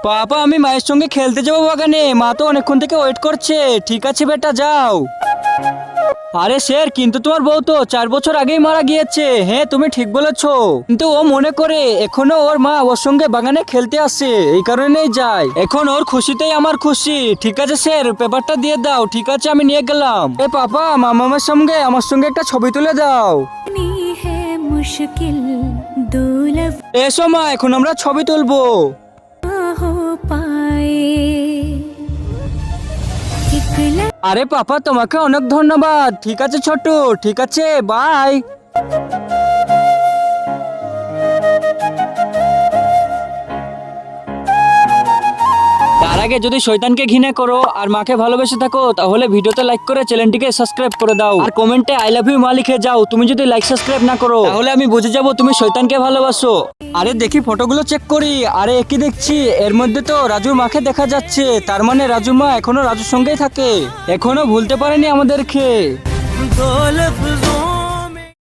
পাপা আমি মায়ের সঙ্গে খেলতে যাবো বাগানে, মা তো অনেকক্ষণ থেকে ওয়েট করছে। ঠিক আছে বেটা যাও। আরে স্যার কিন্তু তোমার বউ তো 4 বছর আগেই মারা গিয়েছে। হ্যাঁ তুমি ঠিক বলেছো, কিন্তু ও মনে করে এখনো ওর মা ওর সঙ্গে বাগানে খেলতে আসে, এই কারণেই যায়। এখন ওর খুশিতেই আমার খুশি। ঠিক আছে স্যার পেপারটা দিয়ে দাও। ঠিক আছে আমি নিয়ে গেলাম। এ পাপা মামার সঙ্গে আমার সঙ্গে একটা ছবি তুলে দাও। मुश्किल दो এসো মা এখন আমরা ছবি তুলবো। हो पाए एक আরে পাপা তোমাকে অনেক ধন্যবাদ। ঠিক আছে ছোট্ট, ঠিক আছে বাই। তার আগে যদি শয়তানকে ঘৃণা করো আর মাকে ভালোবেসে থাকো তাহলে ভিডিওতে লাইক করে চ্যানেলটিকে সাবস্ক্রাইব করে দাও আর কমেন্টে আই লাভ ইউ মা লিখে যাও। তুমি যদি লাইক সাবস্ক্রাইব না করো তাহলে আমি বুঝে যাব তুমি শয়তানকে ভালোবাসো। আরে দেখি ফটোগুলো চেক করি। আরে কি দেখছি, এর মধ্যে তো রাজুর মাকে দেখা যাচ্ছে। তার মানে রাজুর মা এখনো রাজুর সঙ্গেই থাকে, এখনো ভুলতে পারেনি আমাদেরকে।